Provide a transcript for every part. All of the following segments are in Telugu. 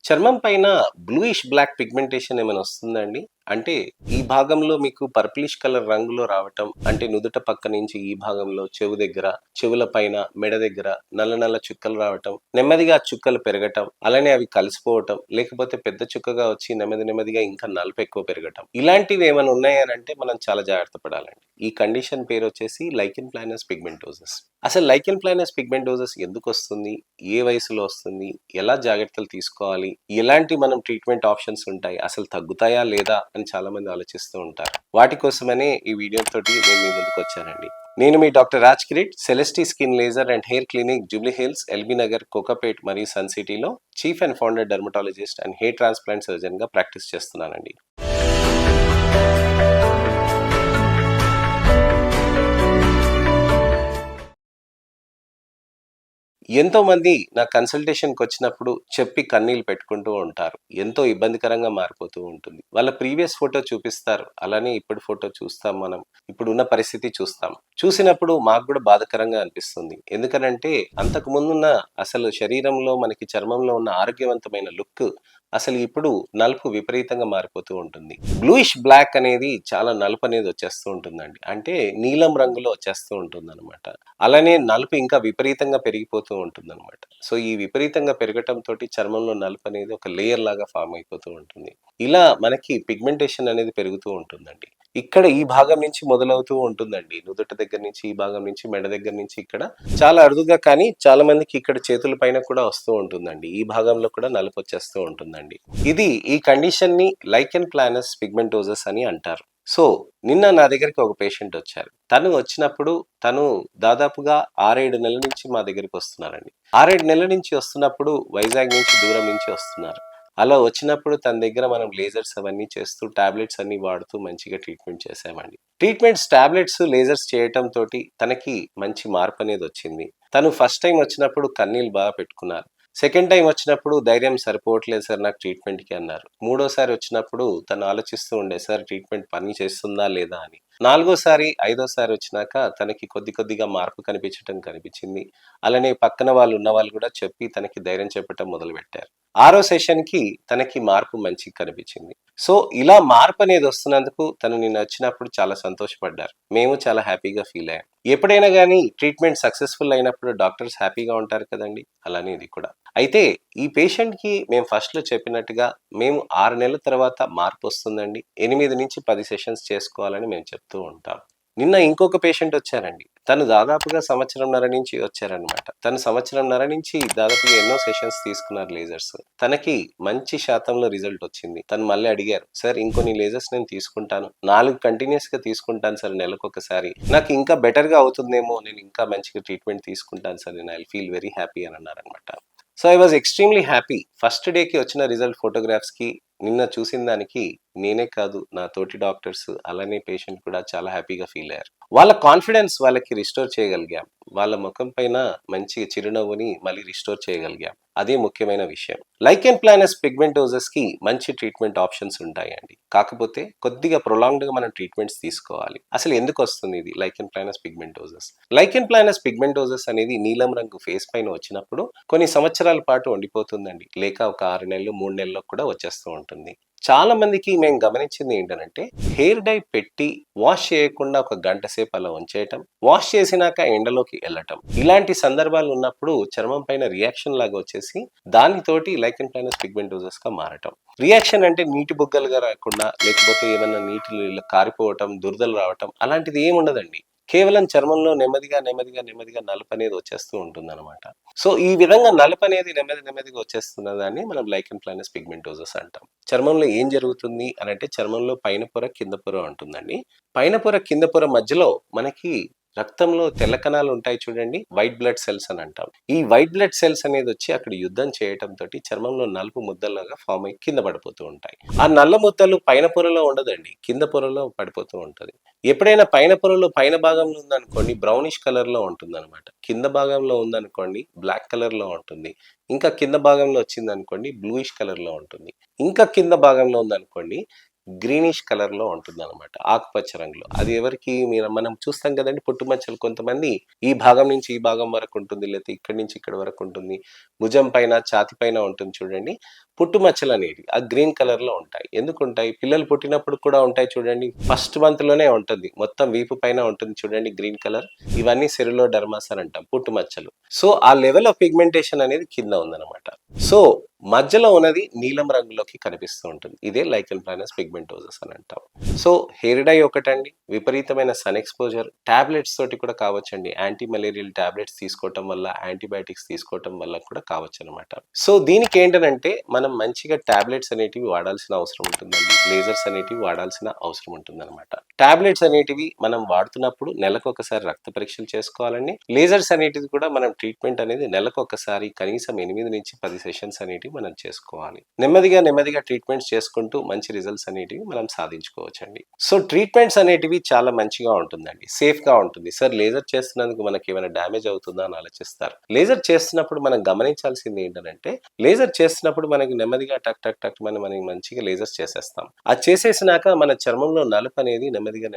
చర్మం పైన బ్లూయిష్ బ్లాక్ పిగ్మెంటేషన్ ఏమైనా వస్తుందా అండి? అంటే ఈ భాగంలో మీకు పర్పులిష్ కలర్ రంగులో రావటం, అంటే నుదుట పక్క నుంచి ఈ భాగంలో చెవు దగ్గర, చెవుల పైన, మెడ దగ్గర నల్ల నల్ల చుక్కలు రావటం, నెమ్మదిగా ఆ చుక్కలు పెరగటం, అలానే అవి కలిసిపోవటం, లేకపోతే పెద్ద చుక్కగా వచ్చి నెమ్మది నెమ్మదిగా ఇంకా నలుపు ఎక్కువ పెరగటం. ఇలాంటివి ఏమైనా ఉన్నాయనంటే మనం చాలా జాగ్రత్త పడాలండి. ఈ కండిషన్ పేరు వచ్చేసి లైకెన్ ప్లానస్ పిగ్మెంటోసిస్. అసలు లైకెన్ ప్లానస్ పిగ్మెంటోసిస్ ఎందుకు వస్తుంది? ఏ వయసులో వస్తుంది? ఎలా జాగ్రత్తలు తీసుకోవాలి? ఎలాంటి మనం ట్రీట్మెంట్ ఆప్షన్స్ ఉంటాయి? అసలు తగ్గుతాయా లేదా అని చాలా మంది ఆలోచిస్తూ ఉంటారు. వాటి కోసమనే ఈ వీడియో తోటి నేను మీ ముందుకు వచ్చానండి. నేను మీ doctor Raj Kireet, Celestee skin laser and hair clinic, Jubilee Hills, LB Nagar, Kokapet మరియు సన్ సిటీలో chief and founder dermatologist and hair transplant surgeon గా ప్రాక్టీస్ చేస్తున్నానండి. ఎంతో మంది నా కన్సల్టేషన్కి వచ్చినప్పుడు చెప్పి కన్నీళ్ళు పెట్టుకుంటూ ఉంటారు. ఎంతో ఇబ్బందికరంగా మారిపోతూ ఉంటుంది. వాళ్ళ ప్రీవియస్ ఫోటో చూపిస్తారు, అలానే ఇప్పుడు ఫోటో చూస్తాం. మనం ఇప్పుడున్న పరిస్థితి చూస్తాం. చూసినప్పుడు మాకు కూడా బాధాకరంగా అనిపిస్తుంది. ఎందుకనంటే అంతకు ముందున్న అసలు శరీరంలో మనకి చర్మంలో ఉన్న ఆరోగ్యవంతమైన లుక్ అసలు ఇప్పుడు నలుపు విపరీతంగా మారిపోతూ ఉంటుంది. బ్లూయిష్ బ్లాక్ అనేది చాలా నలుపు అనేది వచ్చేస్తూ ఉంటుందండి. అంటే నీలం రంగులో వచ్చేస్తూ ఉంటుంది అనమాట. అలానే నలుపు ఇంకా విపరీతంగా పెరిగిపోతూ ఉంటుందన్నమాట. సో ఈ విపరీతంగా పెరగటం తోటి చర్మంలో నలుపు అనేది ఒక లేయర్ లాగా ఫామ్ అయిపోతూ ఉంటుంది. ఇలా మనకి పిగ్మెంటేషన్ అనేది పెరుగుతూ ఉంటుందండి. ఇక్కడ ఈ భాగం నుంచి మొదలవుతూ ఉంటుందండి. నుదుట దగ్గర నుంచి, ఈ భాగం నుంచి, మెడ దగ్గర నుంచి ఇక్కడ చాలా అరుదుగా, కానీ చాలా మందికి ఇక్కడ చేతుల పైన కూడా వస్తూ ఉంటుందండి. ఈ భాగంలో కూడా నలుపు వచ్చేస్తూ ఉంటుందండి. ఈ కండిషన్ ని లైకెన్ ప్లానస్ పిగ్మెంటోసిస్ అని అంటారు. సో నిన్న నా దగ్గరికి ఒక పేషెంట్ వచ్చారు. తను వచ్చినప్పుడు తను దాదాపుగా 6-7 నెలల నుంచి మా దగ్గరికి వస్తున్నారండి. 6-7 నెలల నుంచి వస్తున్నప్పుడు వైజాగ్ నుంచి, దూరం నుంచి వస్తున్నారు. అలా వచ్చినప్పుడు తన దగ్గర మనం లేజర్స్ అవన్నీ చేస్తూ, టాబ్లెట్స్ అన్ని వాడుతూ మంచిగా ట్రీట్మెంట్ చేసామండి. ట్రీట్మెంట్స్, టాబ్లెట్స్, లేజర్స్ చేయటం తోటి తనకి మంచి మార్పు అనేది వచ్చింది. తను ఫస్ట్ టైం వచ్చినప్పుడు కన్నీళ్ళు బాగా పెట్టుకున్నారు. సెకండ్ టైం వచ్చినప్పుడు ధైర్యం సరిపోవట్లేదు సార్ నాకు ట్రీట్మెంట్కి అన్నారు. మూడోసారి వచ్చినప్పుడు తను ఆలోచిస్తూ ఉండే, సార్ ట్రీట్మెంట్ పని చేస్తుందా లేదా అని. నాలుగోసారి, ఐదోసారి వచ్చినాక తనకి కొద్దిగా మార్పు కనిపించింది. అలానే పక్కన వాళ్ళు ఉన్న వాళ్ళు కూడా చెప్పి తనకి ధైర్యం చెప్పటం మొదలు పెట్టారు. 6వ సెషన్కి తనకి మార్పు మంచిగా కనిపించింది. సో ఇలా మార్పు అనేది వస్తున్నందుకు తను నిన్న వచ్చినప్పుడు చాలా సంతోషపడ్డారు. మేము చాలా హ్యాపీగా ఫీల్ అయ్యాం. ఎప్పుడైనా కానీ ట్రీట్మెంట్ సక్సెస్ఫుల్ అయినప్పుడు డాక్టర్స్ హ్యాపీగా ఉంటారు కదండి, అలానే ఇది కూడా. అయితే ఈ పేషెంట్కి మేము ఫస్ట్లో చెప్పినట్టుగా మేము 6 నెలల తర్వాత మార్పు వస్తుందండి. 8 నుంచి 10 సెషన్స్ చేసుకోవాలని మేము చెప్తూ ఉంటాం. నిన్న ఇంకొక పేషెంట్ వచ్చారండి. తను దాదాపుగా సంవత్సరంన్నర నుంచి వచ్చారనమాట. తను సంవత్సరంన్నర నుంచి దాదాపుగా ఎన్నో సెషన్స్ తీసుకున్నారు లేజర్స్. తనకి మంచి శాతంలో రిజల్ట్ వచ్చింది. తను మళ్ళీ అడిగారు, సార్ ఇంకొన్ని లేజర్స్ నేను తీసుకుంటాను, 4 కంటిన్యూస్ గా తీసుకుంటాను సార్ నెలకొకసారి, నాకు ఇంకా బెటర్ గా అవుతుందేమో, నేను ఇంకా మంచిగా ట్రీట్మెంట్ తీసుకుంటాను సార్, నేను ఐ ఫీల్ వెరీ హ్యాపీ అని అన్నారనమాట. So I was extremely happy. First డేకి వచ్చిన రిజల్ట్ ఫోటోగ్రాఫ్స్కి, నిన్న చూసిన దానికి నేనే కాదు, నా తోటి డాక్టర్స్ అలానే పేషెంట్ కూడా చాలా హ్యాపీగా ఫీల్ అయ్యారు. వాళ్ళ కాన్ఫిడెన్స్ వాళ్ళకి రిస్టోర్ చేయగలిగాం. వాళ్ళ ముఖం పైన మంచి చిరునవ్వుని మళ్ళీ రిస్టోర్ చేయగలిగాం. అదే ముఖ్యమైన విషయం. లైకెన్ ప్లానస్ పిగ్మెంటోసిస్ కి మంచి ట్రీట్మెంట్ ఆప్షన్స్ ఉంటాయండి. కాకపోతే కొద్దిగా ప్రొలాంగ్డ్ గా మనం ట్రీట్మెంట్స్ తీసుకోవాలి. అసలు ఎందుకు వస్తుంది ఇది lichen planus pigmentosus? Lichen planus pigmentosus అనేది నీలం రంగు ఫేస్ పైన వచ్చినప్పుడు కొన్ని సంవత్సరాల పాటు ఉండిపోతుందండి. లేక ఒక 6 నెలలు, 3 నెలల్లో కూడా వచ్చేస్తూ ఉంటుంది. చాలా మందికి మేము గమనించింది ఏంటంటే, హెయిర్ డై పెట్టి వాష్ చేయకుండా ఒక గంట సేపు అలా ఉంచేయటం, వాష్ చేసినాక ఎండలోకి వెళ్ళటం, ఇలాంటి సందర్భాలు ఉన్నప్పుడు చర్మం పైన రియాక్షన్ లాగా వచ్చేసి దానితోటి లైకెన్ ప్లానస్ పిగ్మెంటోసిస్ గా మారటం. రియాక్షన్ అంటే నీటి బుగ్గలుగా రాకుండా, లేకపోతే ఏమన్నా నీటిలో కారిపోవటం, దురదలు రావటం, అలాంటిది ఏమి ఉండదండి. కేవలం చర్మంలో నెమ్మదిగా నలుపు అనేది వచ్చేస్తూ ఉంటుంది అనమాట. సో ఈ విధంగా నలుపు అనేది నెమ్మదిగా వచ్చేస్తున్న దాన్ని మనం లైకెన్ ప్లానస్ పిగ్మెంటోసిస్ అంటాం. చర్మంలో ఏం జరుగుతుంది అని అంటే, చర్మంలో పైన పొర, కింద పొర ఉంటుందండి. పైన పొర, కింద పొర మధ్యలో మనకి రక్తంలో తెల్ల కణాలు ఉంటాయి చూడండి, వైట్ బ్లడ్ సెల్స్ అని అంటాం. ఈ వైట్ బ్లడ్ సెల్స్ అనేది వచ్చి అక్కడ యుద్ధం చేయటం తోటి చర్మంలో నలుపు ముద్దలాగా ఫామ్ అయ్యి కింద పడిపోతూ ఉంటాయి. ఆ నల్ల ముద్దలు పైన పొరలో ఉండదండి, కింద పొరలో పడిపోతూ ఉంటది. ఎప్పుడైనా పైన పొరలో పైన భాగంలో ఉందనుకోండి బ్రౌనిష్ కలర్ లో ఉంటుంది అనమాట. కింద భాగంలో ఉందనుకోండి బ్లాక్ కలర్ లో ఉంటుంది. ఇంకా కింద భాగంలో వచ్చింది అనుకోండి బ్లూయిష్ కలర్ లో ఉంటుంది. ఇంకా కింద భాగంలో ఉందనుకోండి గ్రీనిష్ కలర్‌లో ఉంటుందనమాట. ఆకుపచ్చ రంగులో. అది ఎవరికి మనం చూస్తాం కదండీ పుట్టుమచ్చలు కొంతమంది ఈ భాగం నుంచి ఈ భాగం వరకు ఉంటుంది. లేతే ఇక్కడి నుంచి ఇక్కడి వరకు ఉంటుంది. భుజం పైన, ఛాతీ పైన ఉంటుంది చూడండి. పుట్టుమచ్చలనేవి ఆ గ్రీన్ కలర్‌లో ఉంటాయి. ఎందుకుంటాయి? పిల్లలు పుట్టినప్పుడు కూడా ఉంటాయి చూడండి. ఫస్ట్ మంత్‌లోనే ఉంటుంది. మొత్తం వీపు పైన ఉంటుంది చూడండి గ్రీన్ కలర్. ఇవన్నీ సెరిలోడెర్మాస్ అని అంటాం పుట్టుమచ్చలు. సో, ఆ లెవెల్ ఆఫ్ పిగ్మెంటేషన్ అనేది కింద ఉందన్నమాట. సో, మధ్యలో ఉన్నది నీలం రంగులోకి కనిపిస్తూ ఉంటుంది. ఇదే లైకెన్ ప్లానస్ పిగ్మెంటోసస్ అని అంటాం. సో, హెయిర్ డై ఒకటండి, విపరీతమైన సన్ ఎక్స్‌పోజర్, టాబ్లెట్స్ తోటి కూడా కావచ్చండి. యాంటీ మలేరియల్ టాబ్లెట్స్ తీసుకోవటం వల్ల, యాంటీబయాటిక్స్ తీసుకోవటం వల్ల కూడా కావచ్చనమాట. సో, దీనికి ఏంటనంటే మనం మంచిగా టాబ్లెట్స్ అనేటివి వాడాల్సిన అవసరం ఉంటుందండి. లేజర్స్ అనేటివి వాడాల్సిన అవసరం ఉంటుందన్నమాట. టాబ్లెట్స్ అనేటివి మనం వాడుతున్నప్పుడు నెలకొకసారి రక్త పరీక్షలు చేసుకోవాలండి. లేజర్స్ అనేటివి కూడా మనం ట్రీట్మెంట్ అనేది నెలకొకసారి కనీసం 8-10 సెషన్స్ అనేటివి మనం చేసుకోవాలి. నెమ్మదిగా ట్రీట్మెంట్స్ చేసుకుంటూ మంచి రిజల్ట్స్ అనేటివి మనం సాధించుకోవచ్చండి. సో, ట్రీట్మెంట్స్ అనేటివి చాలా మంచిగా ఉంటుందండి. సేఫ్ గా ఉంటుంది. సార్ లేజర్ చేస్తున్నందుకు మనకి ఏమైనా డ్యామేజ్ అవుతుందా అని ఆలోచిస్తారు. లేజర్ చేస్తున్నప్పుడు మనం గమనించాల్సింది ఏంటంటే లేజర్ చేస్తున్నప్పుడు మనకి నెమ్మదిగా టక్ టక్ టక్ మనకి మంచిగా లేజర్స్ చేసేస్తాం. అది చేసేసినాక మన చర్మంలో నలుపు అనేది నెమ్మదిగా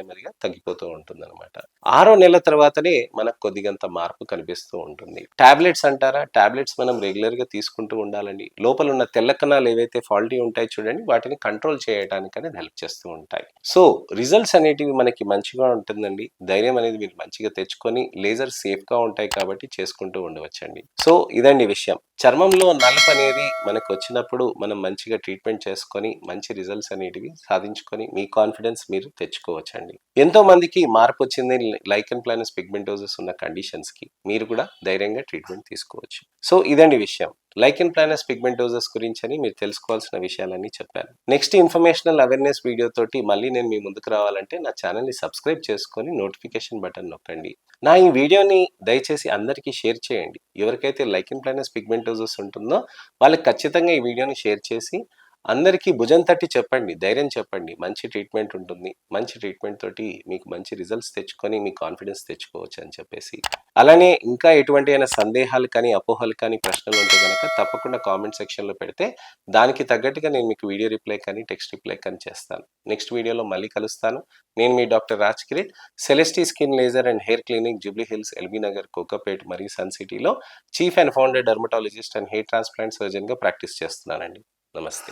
తగ్గిపోతూ ఉంటుందన్నమాట. 6వ నెల తర్వాతనే మనకు కొద్దిగంత మార్పు కనిపిస్తూ ఉంటుంది. టాబ్లెట్స్ అంటారా? టాబ్లెట్స్ మనం రెగ్యులర్ గా తీసుకుంటూ ఉండాలండి. లోపల ఉన్న తెల్ల కణాలు ఏవైతే ఫాల్టీ ఉంటాయి చూడండి వాటిని కంట్రోల్ చేయడానికి అనేది హెల్ప్ చేస్తూ ఉంటాయి. సో, రిజల్ట్స్ అనేటివి మనకి మంచిగా ఉంటుందండి. ధైర్యం అనేది మీరు మంచిగా తెచ్చుకొని లేజర్ సేఫ్ గా ఉంటాయి కాబట్టి చేసుకుంటూ ఉండవచ్చండి. సో, ఇదండి విషయం. చర్మంలో నలుపు అనేది మనకు వచ్చినప్పుడు మనం మంచిగా ట్రీట్మెంట్ చేసుకొని మంచి రిజల్ట్స్ అనేటివి సాధించుకొని మీ కాన్ఫిడెన్స్ మీరు తెచ్చుకోవచ్చండి. ఎంతో మందికి మార్పు వచ్చింది లైకెన్ ప్లానస్ పిగ్మెంటోసస్ ఉన్న కండిషన్స్ కి. మీరు కూడా ధైర్యంగా ట్రీట్మెంట్ తీసుకోవచ్చు. సో, ఇదండి విషయం. లైకెన్ ప్లానస్ పిగ్మెంటోసస్ గురించి అని మీరు తెలుసుకోవాల్సిన విషయాలన్నీ చెప్పాను. నెక్స్ట్ ఇన్ఫర్మేషనల్ అవేర్నెస్ వీడియో తోటి మళ్ళీ నేను మీ ముందుకు రావాలంటే నా ఛానల్ని సబ్స్క్రైబ్ చేసుకొని నోటిఫికేషన్ బటన్ నొక్కండి. నా ఈ వీడియోని దయచేసి అందరికీ షేర్ చేయండి. ఎవరికైతే లైకెన్ ప్లానస్ పిగ్మెంటోసస్ ఉంటుందో వాళ్ళకి ఖచ్చితంగా ఈ వీడియోని షేర్ చేసి అందరికీ భుజం తట్టి చెప్పండి. ధైర్యం చెప్పండి. మంచి ట్రీట్మెంట్ ఉంటుంది. మంచి ట్రీట్మెంట్ తోటి మీకు మంచి రిజల్ట్స్ తెచ్చుకొని మీ కాన్ఫిడెన్స్ తెచ్చుకోవచ్చు అని చెప్పేసి. అలానే ఇంకా ఎటువంటి అయినా సందేహాలు కానీ, అపోహలు కానీ, ప్రశ్నలు ఉంటే గనక తప్పకుండా కామెంట్ సెక్షన్‌లో పెడితే దానికి తగ్గట్టుగా నేను మీకు వీడియో రిప్లై కానీ, టెక్స్ట్ రిప్లై కానీ చేస్తాను. నెక్స్ట్ వీడియోలో మళ్ళీ కలుస్తాను. నేను మీ doctor Raj Kireet, Celestee skin laser and hair clinic, Jubilee Hills, LB Nagar, Kokapet మరియు సన్ సిటీలో chief and founder dermatologist and hair transplant సర్జన్‌గా ప్రాక్టీస్ చేస్తున్నానండి. నమస్తే.